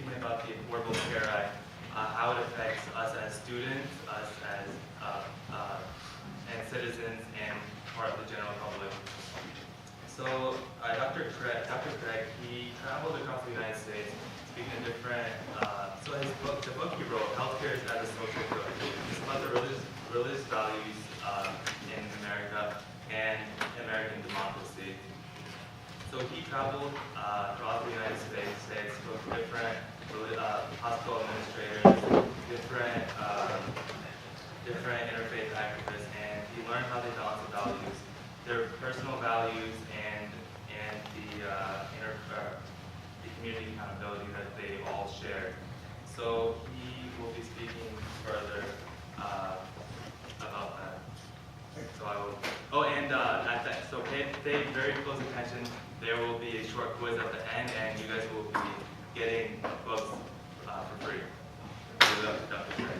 speaking about the Affordable Care Act, how it affects us as students, us as and citizens, and part of the general public. So Dr. Craig, he traveled across the United States, speaking to different, so the book he wrote, Healthcare as a Social Good, is about the religious values in America and American democracy. So he traveled throughout the United States, spoke to different hospital administrators, different interfaith activists, and he learned how they balance the values, their personal values, and the community accountability that they all share. So he will be speaking further about that. So I will. Oh, and so pay very close attention. There will be a short quiz at the end, and you guys will be getting books for free. Good luck, Dr. Craig.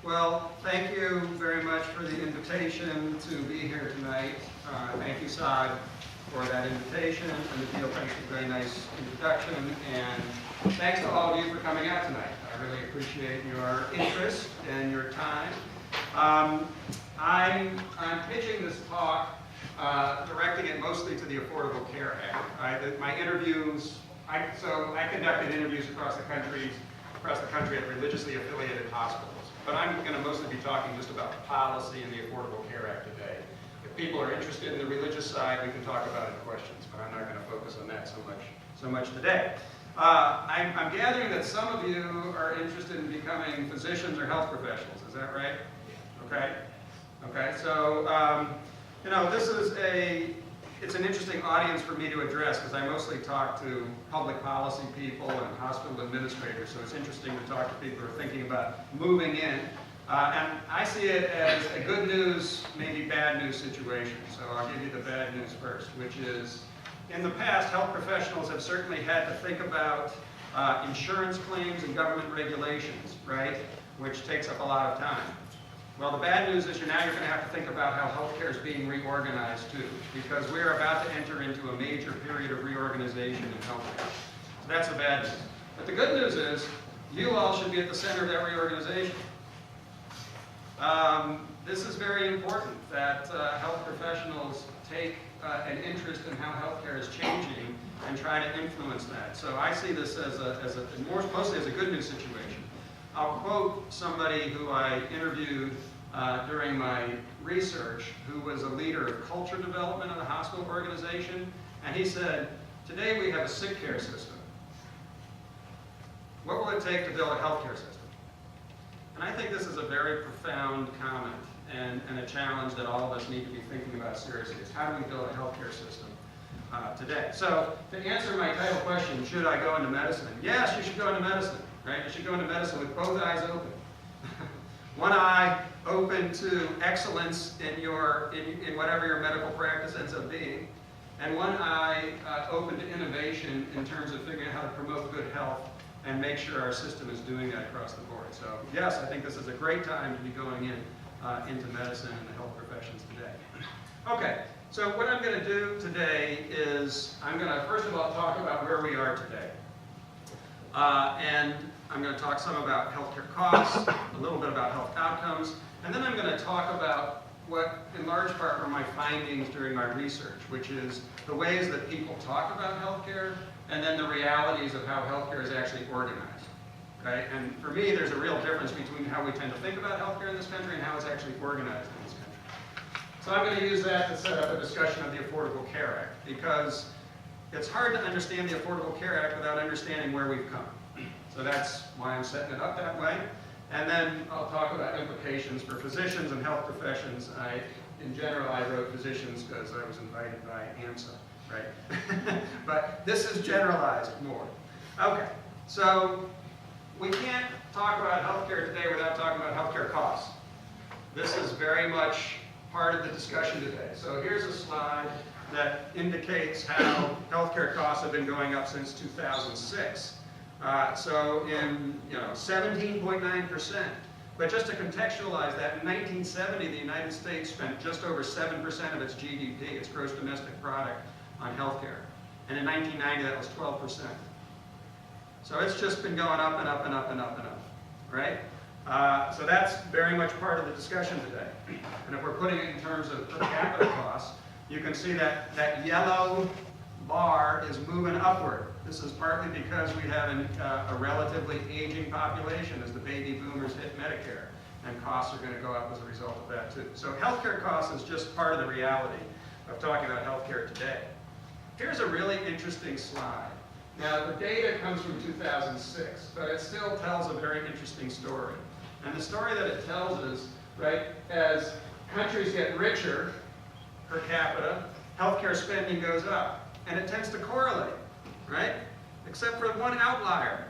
Well, thank you very much for the invitation to be here tonight. Thank you, Saad, for that invitation, and Nabil, thanks for a very nice introduction, and thanks to all of you for coming out tonight. I really appreciate your interest and your time. I'm pitching this talk, directing it mostly to the Affordable Care Act. My interviews, I conducted interviews across the country at religiously affiliated hospitals. But I'm going to mostly be talking just about the policy and the Affordable Care Act today. If people are interested in the religious side, we can talk about it in questions, but I'm not going to focus on that so much today. I'm gathering that some of you are interested in becoming physicians or health professionals. Is that right? Okay. Okay. So it's an interesting audience for me to address because I mostly talk to public policy people and hospital administrators, so it's interesting to talk to people who are thinking about moving in. And I see it as a good news, maybe bad news situation. So I'll give you the bad news first, which is in the past, health professionals have certainly had to think about insurance claims and government regulations, right, which takes up a lot of time. Well, the bad news is now you're going to have to think about how healthcare is being reorganized too, because we're about to enter into a major period of reorganization in healthcare. So that's the bad news. But the good news is you all should be at the center of that reorganization. This is very important that health professionals take an interest in how healthcare is changing and try to influence that. So I see this mostly as a good news situation. I'll quote somebody who I interviewed during my research, who was a leader of culture development in the hospital organization, and he said, "Today we have a sick care system. What will it take to build a healthcare system?" And I think this is a very profound comment and a challenge that all of us need to be thinking about seriously, is how do we build a healthcare system today? So to answer my title question, should I go into medicine? Yes, you should go into medicine. Right? You should go into medicine with both eyes open. One eye open to excellence in whatever your medical practice ends up being, and one eye open to innovation in terms of figuring out how to promote good health and make sure our system is doing that across the board. So yes, I think this is a great time to be going into medicine and the health professions today. Okay, so what I'm going to do today is I'm going to first of all talk about where we are today. And I'm going to talk some about healthcare costs, a little bit about health outcomes, and then I'm going to talk about what, in large part, were my findings during my research, which is the ways that people talk about healthcare, and then the realities of how healthcare is actually organized. Okay? And for me, there's a real difference between how we tend to think about healthcare in this country and how it's actually organized in this country. So I'm going to use that to set up a discussion of the Affordable Care Act, because it's hard to understand the Affordable Care Act without understanding where we've come. So that's why I'm setting it up that way. And then I'll talk about implications for physicians and health professions. In general, I wrote physicians because I was invited by AMSA. right? But this is generalized more. Okay, so we can't talk about healthcare today without talking about healthcare costs. This is very much part of the discussion today. So here's a slide that indicates how healthcare costs have been going up since 2006. So in 17.9%. But just to contextualize that, in 1970, the United States spent just over 7% of its GDP, its gross domestic product, on healthcare. And in 1990, that was 12%. So it's just been going up and up and up and up and up, right? So that's very much part of the discussion today. And if we're putting it in terms of per capita costs, you can see that that yellow bar is moving upward. This is partly because we have a relatively aging population as the baby boomers hit Medicare, and costs are going to go up as a result of that too. So healthcare costs is just part of the reality of talking about healthcare today. Here's a really interesting slide. Now the data comes from 2006, but it still tells a very interesting story. And the story that it tells is, right, as countries get richer per capita, healthcare spending goes up, and it tends to correlate. Right? Except for one outlier.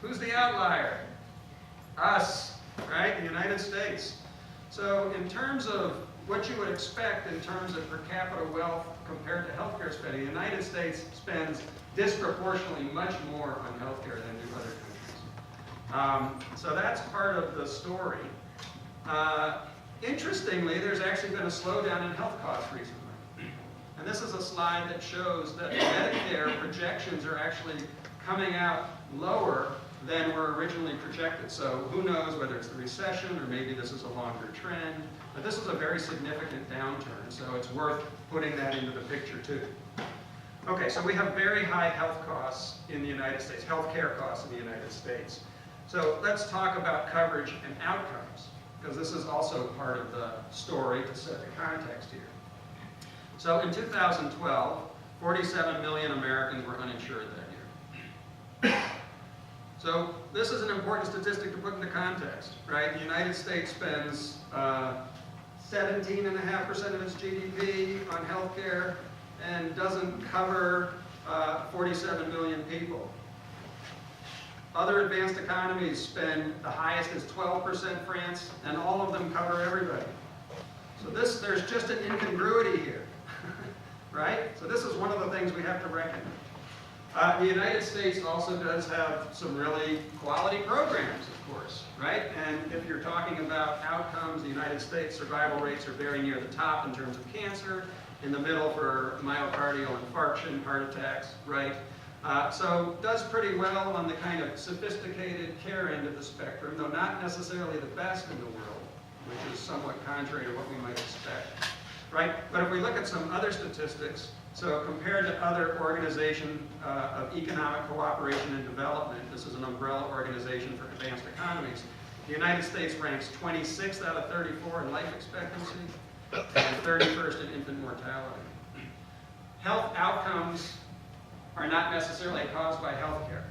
Who's the outlier? Us, right? The United States. So in terms of what you would expect in terms of per capita wealth compared to healthcare spending, the United States spends disproportionately much more on healthcare than do other countries. So that's part of the story. Interestingly, there's actually been a slowdown in health costs recently. And this is a slide that shows that Medicare projections are actually coming out lower than were originally projected. So who knows whether it's the recession or maybe this is a longer trend. But this is a very significant downturn, so it's worth putting that into the picture too. Okay, so we have very high health costs in the United States, healthcare costs in the United States. So let's talk about coverage and outcomes, because this is also part of the story to set the context here. So in 2012, 47 million Americans were uninsured that year. So this is an important statistic to put into context, right? The United States spends 17.5% of its GDP on healthcare and doesn't cover 47 million people. Other advanced economies spend the highest is 12%, France, and all of them cover everybody. So there's just an incongruity here. Right? So this is one of the things we have to reckon with. The United States also does have some really quality programs, of course, right? And if you're talking about outcomes, the United States survival rates are very near the top in terms of cancer, in the middle for myocardial infarction, heart attacks, right? So does pretty well on the kind of sophisticated care end of the spectrum, though not necessarily the best in the world, which is somewhat contrary to what we might expect. Right? But if we look at some other statistics, so compared to other organizations of economic cooperation and development, this is an umbrella organization for advanced economies, the United States ranks 26th out of 34 in life expectancy and 31st in infant mortality. Health outcomes are not necessarily caused by healthcare,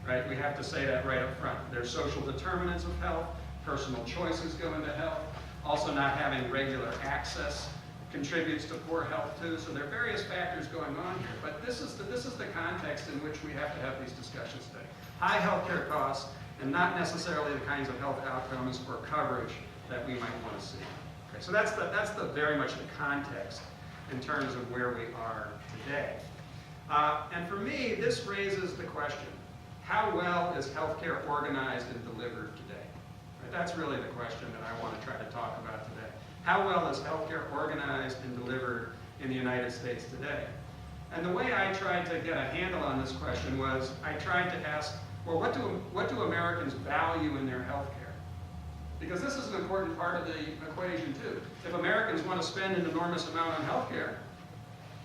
right? We have to say that right up front. There's social determinants of health, personal choices go into health, also not having regular access contributes to poor health too. So there are various factors going on here, but this is the context in which we have to have these discussions today. High healthcare costs and not necessarily the kinds of health outcomes or coverage that we might want to see. Okay, so that's very much the context in terms of where we are today. And for me, this raises the question: how well is healthcare organized and delivered today? Right, that's really the question that I want to try to talk about today. How well is healthcare organized and delivered in the United States today? And the way I tried to get a handle on this question was I tried to ask, well, what do Americans value in their healthcare? Because this is an important part of the equation too. If Americans want to spend an enormous amount on healthcare,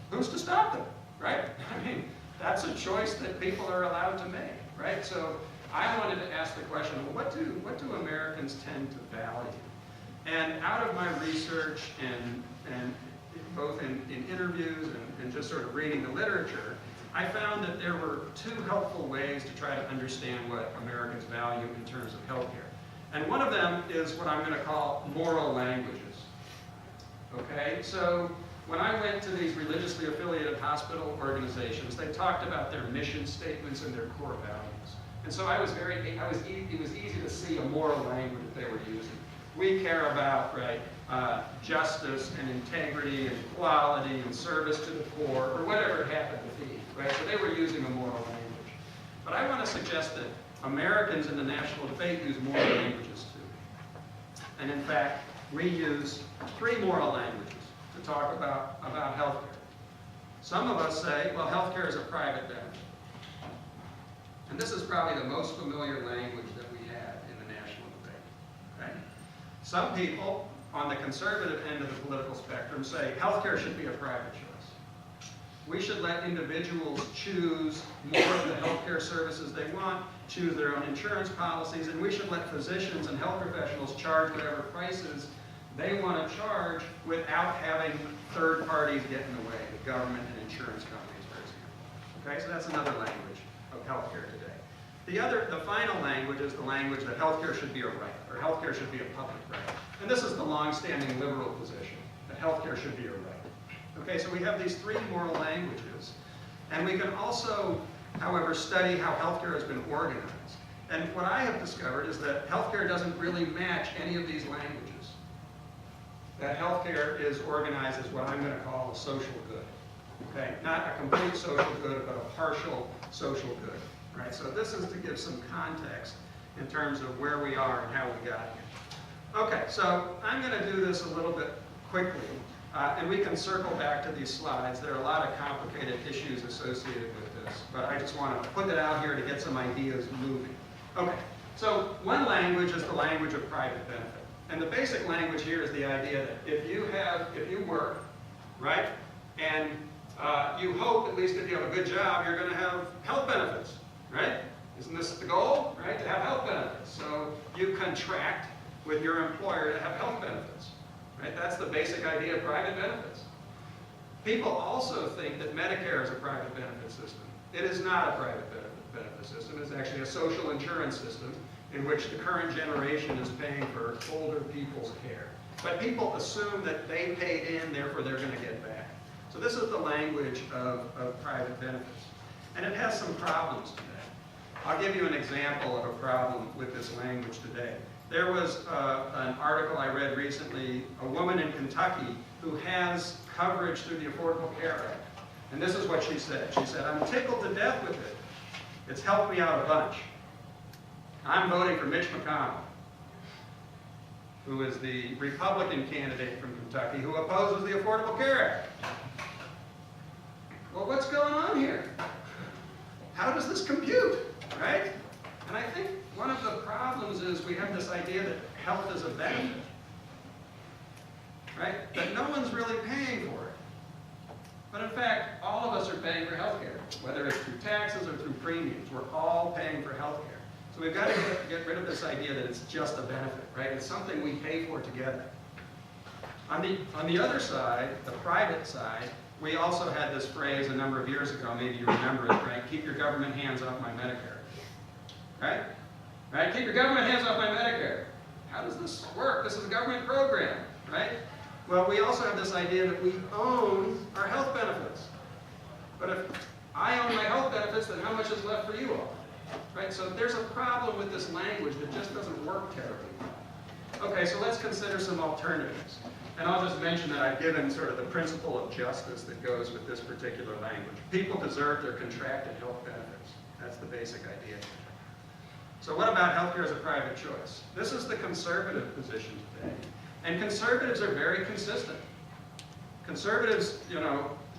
who's to stop them, right? I mean, that's a choice that people are allowed to make, right? So I wanted to ask the question, well, what do Americans tend to value? And out of my research and both in interviews and just sort of reading the literature, I found that there were two helpful ways to try to understand what Americans value in terms of healthcare. And one of them is what I'm going to call moral languages. Okay, so when I went to these religiously affiliated hospital organizations, they talked about their mission statements and their core values. And so it was easy to see a moral language that they were using. We care about, right, justice and integrity and equality and service to the poor, or whatever it happened to be, right? So they were using a moral language. But I want to suggest that Americans in the national debate use moral languages too. And in fact, we use 3 moral languages to talk about healthcare. Some of us say, well, healthcare is a private benefit. And this is probably the most familiar language that we have in the national debate. Okay? Some people on the conservative end of the political spectrum say healthcare should be a private choice. We should let individuals choose more of the healthcare services they want, choose their own insurance policies, and we should let physicians and health professionals charge whatever prices they want to charge without having third parties get in the way, the government and insurance companies, for example. Okay, so that's another language of healthcare today. The final language is the language that healthcare should be a right, or healthcare should be a public right. And this is the long-standing liberal position, that healthcare should be a right. Okay, so we have these 3 moral languages, and we can also, however, study how healthcare has been organized. And what I have discovered is that healthcare doesn't really match any of these languages. That healthcare is organized as what I'm going to call a social good. Okay, not a complete social good, but a partial social good. Right? So this is to give some context in terms of where we are and how we got here. Okay, so I'm going to do this a little bit quickly, and we can circle back to these slides. There are a lot of complicated issues associated with this, but I just want to put it out here to get some ideas moving. Okay, so one language is the language of private benefit. And the basic language here is the idea that if you work, right, and you hope, at least if you have a good job, you're going to have health benefits, right? Isn't this the goal, right, to have health benefits? So you contract with your employer to have health benefits, right? That's the basic idea of private benefits. People also think that Medicare is a private benefit system. It is not a private benefit system. It's actually a social insurance system in which the current generation is paying for older people's care. But people assume that they paid in, therefore they're going to get back. So this is the language of private benefits. And it has some problems today. I'll give you an example of a problem with this language today. There was an article I read recently, a woman in Kentucky who has coverage through the Affordable Care Act. And this is what she said. She said, "I'm tickled to death with it. It's helped me out a bunch. I'm voting for Mitch McConnell, who is the Republican candidate from Kentucky who opposes the Affordable Care Act." Well, what's going on here? How does this compute, right? And I think one of the problems is we have this idea that health is a benefit, right? That no one's really paying for it. But in fact, all of us are paying for health care, whether it's through taxes or through premiums. We're all paying for health care. So we've got to get rid of this idea that it's just a benefit, right? It's something we pay for together. On the other side, the private side, we also had this phrase a number of years ago, maybe you remember it, right? Keep your government hands off my Medicare. Right? Right? Keep your government hands off my Medicare. How does this work? This is a government program, right? Well, we also have this idea that we own our health benefits. But if I own my health benefits, then how much is left for you all? Right? So there's a problem with this language that just doesn't work terribly well. Okay, so let's consider some alternatives. And I'll just mention that I've given sort of the principle of justice that goes with this particular language. People deserve their contracted health benefits. That's the basic idea. So what about healthcare as a private choice? This is the conservative position today. And conservatives are very consistent. Conservatives,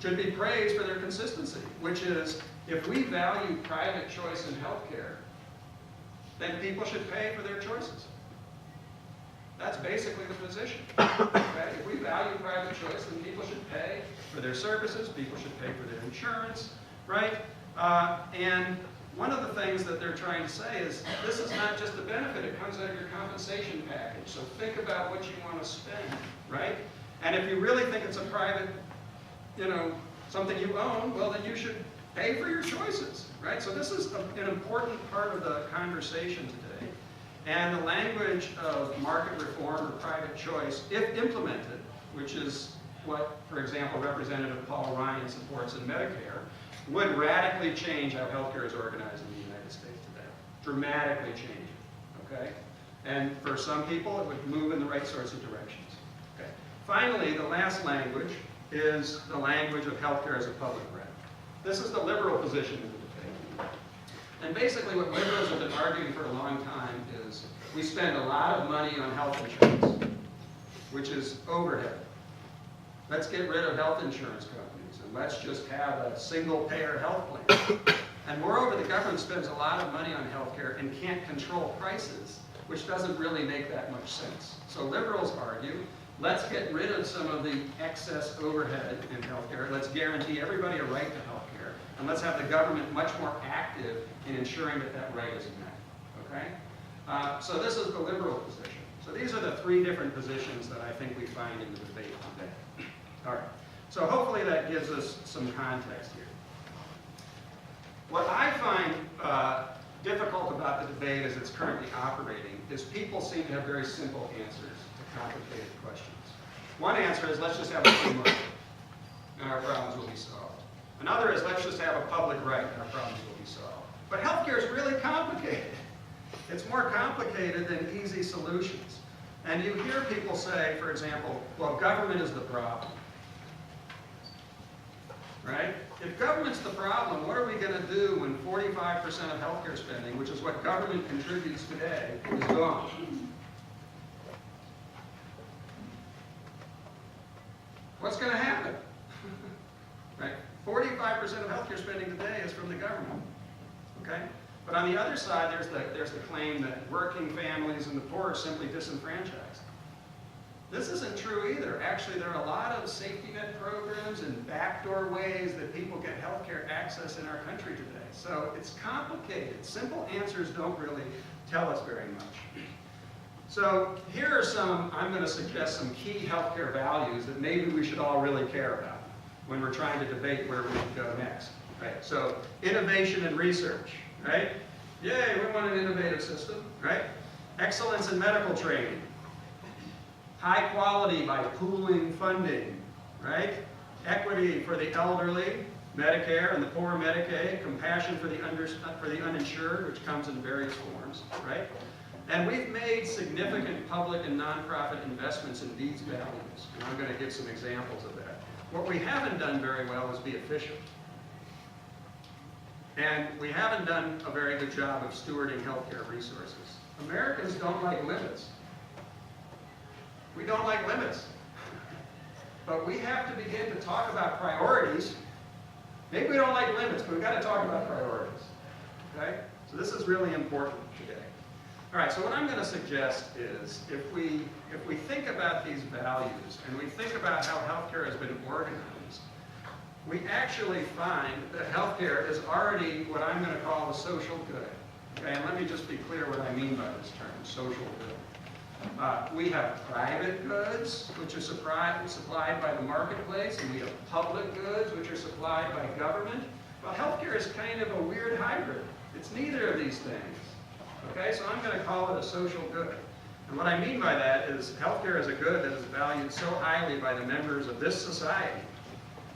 should be praised for their consistency, which is if we value private choice in healthcare, then people should pay for their choices. That's basically the position. Okay? If we value private choice, then people should pay for their services, people should pay for their insurance, right? And one of the things that they're trying to say is this is not just a benefit, it comes out of your compensation package. So think about what you want to spend, right? And if you really think it's a private, something you own, well, then you should pay for your choices, right? So this is an important part of the conversation today. And the language of market reform or private choice, if implemented, which is what, for example, Representative Paul Ryan supports in Medicare, would radically change how healthcare is organized in the United States today. Dramatically change it, okay? And for some people, it would move in the right sorts of directions. Okay. Finally, the last language is the language of healthcare as a public right. This is the liberal position in the debate. And basically what liberals have been arguing for a long time is we spend a lot of money on health insurance, which is overhead. Let's get rid of health insurance companies and let's just have a single-payer health plan. And moreover, the government spends a lot of money on healthcare and can't control prices, which doesn't really make that much sense. So liberals argue, let's get rid of some of the excess overhead in healthcare. Let's guarantee everybody a right to healthcare. And let's have the government much more active in ensuring that that right is met. Okay? So this is the liberal position. So these are the three different positions that I think we find in the debate today. All right. So hopefully that gives us some context here. What I find difficult about the debate as it's currently operating is people seem to have very simple answers to complicated questions. One answer is let's just have a free market and our problems will be solved. Another is let's just have a public right and our problems will be solved. But healthcare is really complicated. It's more complicated than easy solutions. And you hear people say, for example, well, government is the problem. Right? If government's the problem, what are we going to do when 45% of healthcare spending, which is what government contributes today, is gone? What's going to happen? Right? 45% of healthcare spending today is from the government. Okay? But on the other side, there's the claim that working families and the poor are simply disenfranchised. This isn't true either. Actually, there are a lot of safety net programs and backdoor ways that people get healthcare access in our country today. So it's complicated. Simple answers don't really tell us very much. So here are some, I'm going to suggest some key healthcare values that maybe we should all really care about when we're trying to debate where we should go next. Right? So innovation and research. Right? Yay, we want an innovative system. Right? Excellence in medical training. High quality by pooling funding, right? Equity for the elderly, Medicare and the poor Medicaid, compassion for the uninsured, which comes in various forms, right? And we've made significant public and nonprofit investments in these values, and I'm going to give some examples of that. What we haven't done very well is be efficient. And we haven't done a very good job of stewarding healthcare resources. Americans don't like limits. We don't like limits. But we have to begin to talk about priorities. Maybe we don't like limits, but we've got to talk about priorities. Okay? So this is really important today. All right, so what I'm going to suggest is if we think about these values and we think about how healthcare has been organized, we actually find that healthcare is already what I'm going to call a social good. Okay, and let me just be clear what I mean by this term, social good. We have private goods, which are supplied by the marketplace, and we have public goods, which are supplied by government. Well, healthcare is kind of a weird hybrid. It's neither of these things. Okay, so I'm going to call it a social good. And what I mean by that is healthcare is a good that is valued so highly by the members of this society,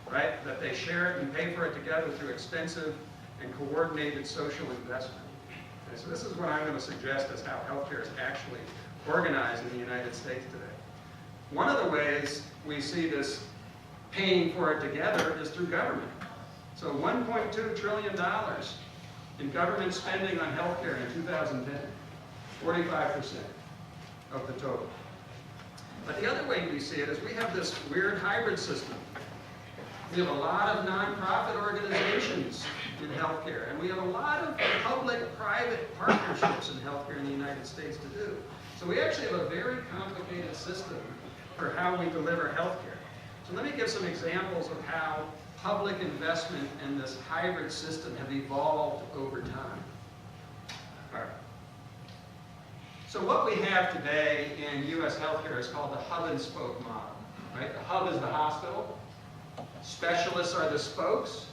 right, that they share it and pay for it together through expensive and coordinated social investment. Okay, so this is what I'm going to suggest as how healthcare is actually organized in the United States today. One of the ways we see this paying for it together is through government. So $1.2 trillion in government spending on healthcare in 2010, 45% of the total. But the other way we see it is we have this weird hybrid system. We have a lot of nonprofit organizations in healthcare, and we have a lot of public-private partnerships in healthcare in the United States to do. So we actually have a very complicated system for how we deliver healthcare. So let me give some examples of how public investment in this hybrid system have evolved over time. All right. So what we have today in U.S. healthcare is called the hub and spoke model. Right? The hub is the hospital, specialists are the spokes,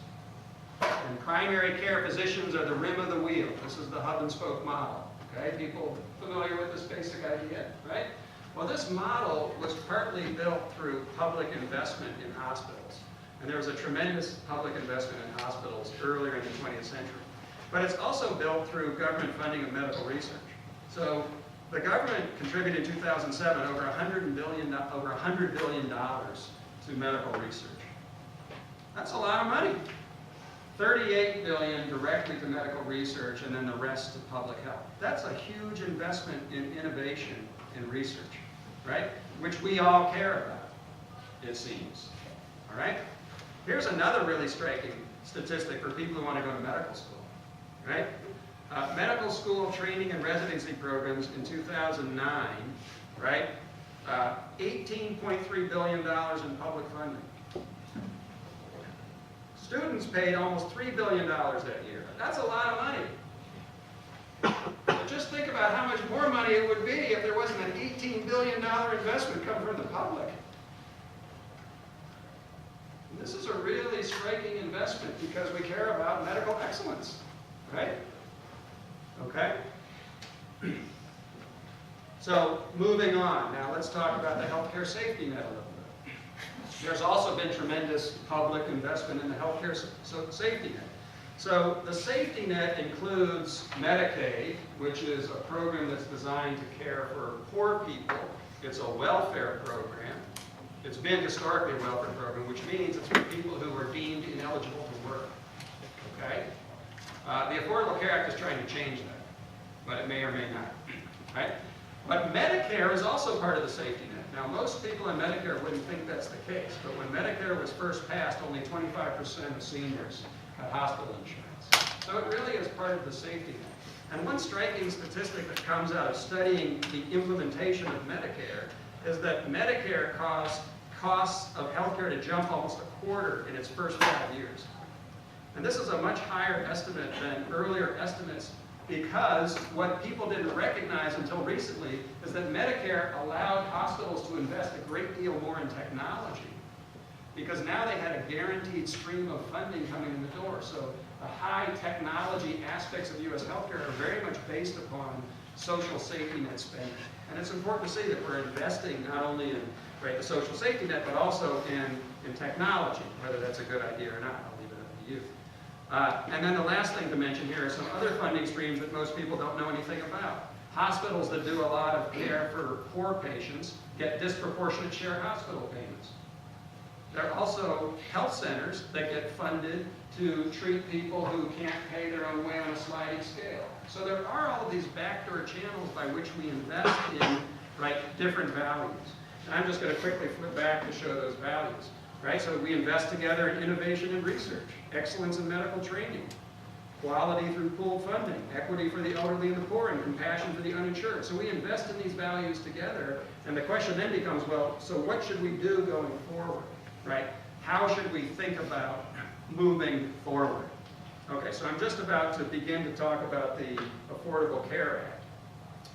and primary care physicians are the rim of the wheel. This is the hub and spoke model. Okay, people familiar with this basic idea, right? Well, this model was partly built through public investment in hospitals. And there was a tremendous public investment in hospitals earlier in the 20th century. But it's also built through government funding of medical research. So the government contributed in 2007 over $100 billion to medical research. That's a lot of money. $38 billion directly to medical research, and then the rest to public health. That's a huge investment in innovation and research, right? Which we all care about, it seems. All right? Here's another really striking statistic for people who want to go to medical school, right? Medical school training and residency programs in 2009, right? $18.3 billion in public funding. Students paid almost $3 billion that year. That's a lot of money. But just think about how much more money it would be if there wasn't an $18 billion investment coming from the public. And this is a really striking investment because we care about medical excellence, right? Okay? So, moving on. Now let's talk about the healthcare safety net a little bit. There's also been tremendous public investment in the healthcare safety net. So the safety net includes Medicaid, which is a program that's designed to care for poor people. It's a welfare program. It's been historically a welfare program, which means it's for people who are deemed ineligible to work. Okay? The Affordable Care Act is trying to change that, but it may or may not. Right? But Medicare is also part of the safety net. Now, most people in Medicare wouldn't think that's the case, but when Medicare was first passed, only 25% of seniors had hospital insurance. So it really is part of the safety net. And one striking statistic that comes out of studying the implementation of Medicare is that Medicare caused costs of healthcare to jump almost a quarter in its first 5 years. And this is a much higher estimate than earlier estimates, because what people didn't recognize until recently is that Medicare allowed hospitals to invest a great deal more in technology, because now they had a guaranteed stream of funding coming in the door. So the high technology aspects of U.S. healthcare are very much based upon social safety net spending. And it's important to see that we're investing not only in the social safety net, but also in technology. Whether that's a good idea or not, I'll leave it up to you. And then the last thing to mention here are some other funding streams that most people don't know anything about. Hospitals that do a lot of care for poor patients get disproportionate shared hospital payments. There are also health centers that get funded to treat people who can't pay their own way on a sliding scale. So there are all of these backdoor channels by which we invest in different values. And I'm just going to quickly flip back to show those values. Right? So we invest together in innovation and research, excellence in medical training, quality through pooled funding, equity for the elderly and the poor, and compassion for the uninsured. So we invest in these values together, and the question then becomes, well, so what should we do going forward? Right? How should we think about moving forward? Okay, so I'm just about to begin to talk about the Affordable Care Act.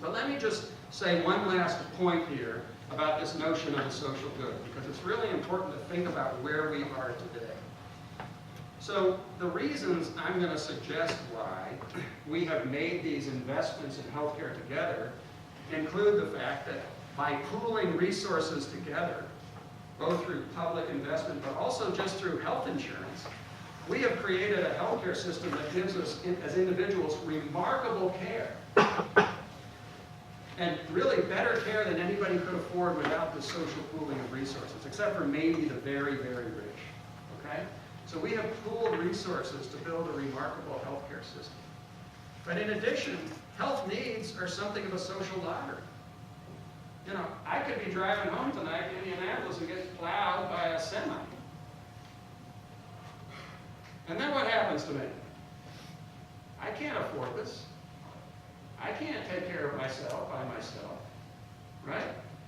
But let me just say one last point here about this notion of the social good, because it's really important to think about where we are today. So the reasons I'm going to suggest why we have made these investments in healthcare together include the fact that by pooling resources together, both through public investment, but also just through health insurance, we have created a healthcare system that gives us, as individuals, remarkable care. And really better care than anybody could afford without the social pooling of resources, except for maybe the very, very rich. Okay? So we have pooled resources to build a remarkable healthcare system. But in addition, health needs are something of a social lottery. You know, I could be driving home tonight in Indianapolis and get plowed by a semi. And then what happens to me? I can't afford this. I can't take care of myself by myself, right?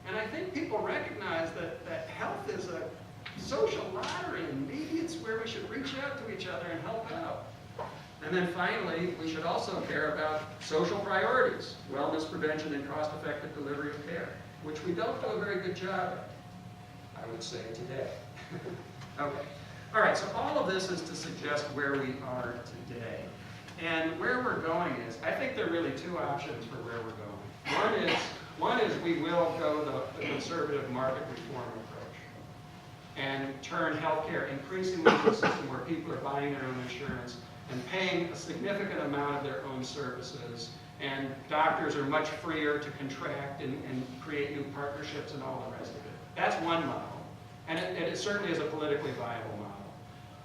And I think people recognize that health is a social lottery, and maybe it's where we should reach out to each other and help out. And then finally, we should also care about social priorities, wellness, prevention, and cost-effective delivery of care, which we don't do a very good job at, I would say, today. Okay. All right, so all of this is to suggest where we are today. And where we're going is, I think there are really two options for where we're going. One is One is we will go the conservative market reform approach and turn healthcare increasingly into a system where people are buying their own insurance and paying a significant amount of their own services, and doctors are much freer to contract and create new partnerships and all the rest of it. That's one model, and it certainly is a politically viable model.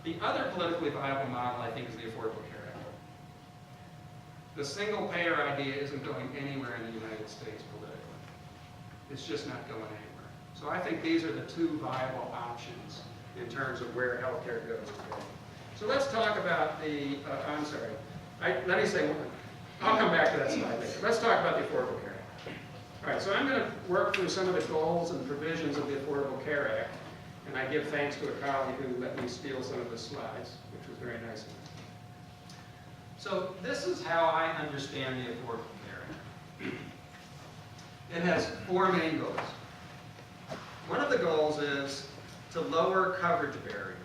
The other politically viable model, I think, is the Affordable Care Act. The single-payer idea isn't going anywhere in the United States politically. It's just not going anywhere. So I think these are the two viable options in terms of where healthcare goes today. So let's talk about the, I'm sorry, let me say one. I'll come back to that slide later. Let's talk about the Affordable Care Act. All right, so I'm going to work through some of the goals and provisions of the Affordable Care Act, and I give thanks to a colleague who let me steal some of the slides, which was very nice of him. So this is how I understand the Affordable Care Act. It has four main goals. One of the goals is to lower coverage barriers.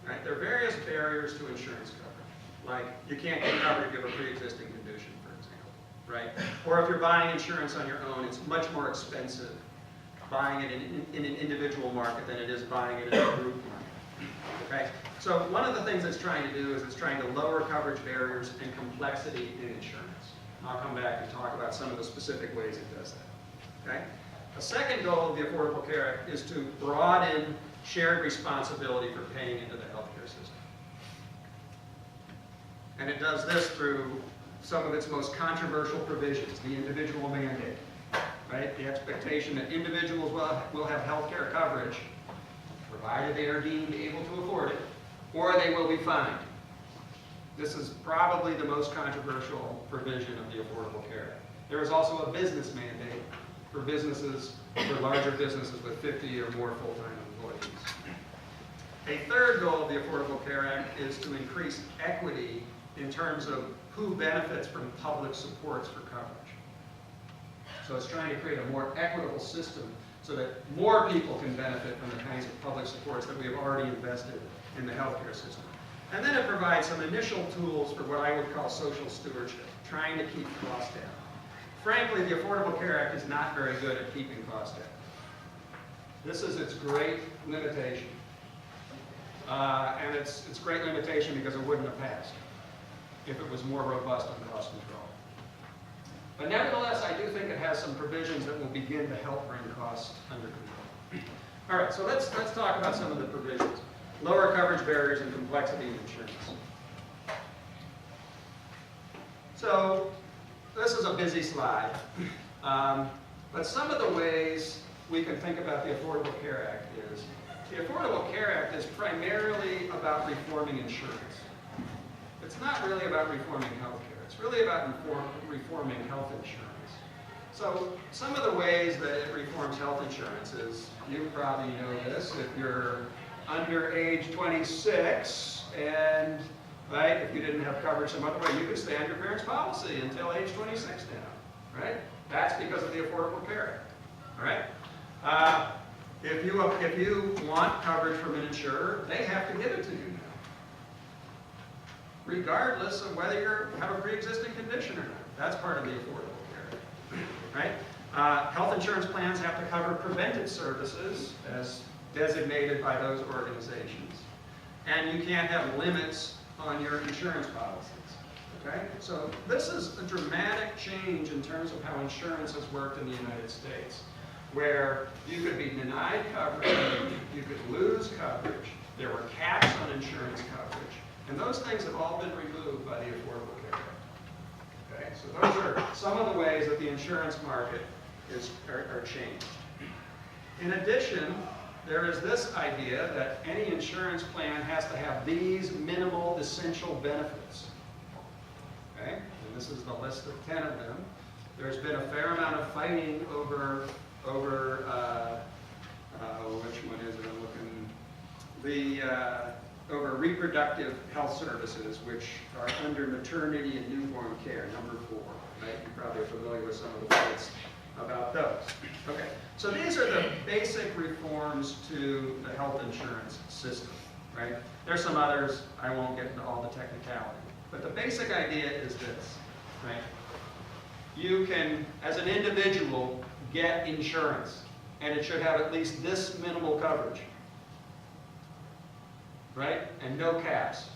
Right? There are various barriers to insurance coverage, like you can't get coverage if you have a pre-existing condition, for example, right? Or if you're buying insurance on your own, it's much more expensive buying it in an individual market than it is buying it in a group market. Okay? So one of the things it's trying to do is it's trying to lower coverage barriers and complexity in insurance. And I'll come back and talk about some of the specific ways it does that. Okay? A second goal of the Affordable Care Act is to broaden shared responsibility for paying into the healthcare system. And it does this through some of its most controversial provisions, the individual mandate. Right? The expectation that individuals will have healthcare coverage, provided they are deemed able to afford it, or they will be fined. This is probably the most controversial provision of the Affordable Care Act. There is also a business mandate for businesses, for larger businesses with 50 or more full-time employees. A third goal of the Affordable Care Act is to increase equity in terms of who benefits from public supports for coverage. So it's trying to create a more equitable system so that more people can benefit from the kinds of public supports that we have already invested in the healthcare system. And then it provides some initial tools for what I would call social stewardship, trying to keep costs down. Frankly, the Affordable Care Act is not very good at keeping costs down. This is its great limitation. And it's great limitation because it wouldn't have passed if it was more robust on cost control. But nevertheless, I do think it has some provisions that will begin to help bring costs under control. All right, so let's talk about some of the provisions. Lower coverage barriers and complexity in insurance. So this is a busy slide. But some of the ways we can think about the Affordable Care Act is, the Affordable Care Act is primarily about reforming insurance. It's not really about reforming healthcare. It's really about reforming health insurance. So some of the ways that it reforms health insurance is, you probably know this, if you're under age 26 and, right, if you didn't have coverage some other way, you could stay on your parents' policy until age 26 now, right? That's because of the Affordable Care Act, all right? If you want coverage from an insurer, they have to give it to you now, regardless of whether you have a pre-existing condition or not. That's part of the Affordable Care Act, right? Health insurance plans have to cover preventive services as designated by those organizations. And you can't have limits on your insurance policies, okay? So this is a dramatic change in terms of how insurance has worked in the United States, where you could be denied coverage, you could lose coverage, there were caps on insurance coverage, and those things have all been removed by the Affordable Care Act. Okay, so those are some of the ways that the insurance market are changed. In addition, there is this idea that any insurance plan has to have these minimal essential benefits. Okay, and this is the list of 10 of them. There's been a fair amount of fighting over which one is it? I'm looking. Over reproductive health services, which are under maternity and newborn care, number 4. Right? You're probably familiar with some of the fights about those. Okay, so these are the basic reforms to the health insurance system. Right? There's some others. I won't get into all the technicality, but the basic idea is this. Right? you can, as an individual, get insurance, and it should have at least this minimal coverage, right? And no caps.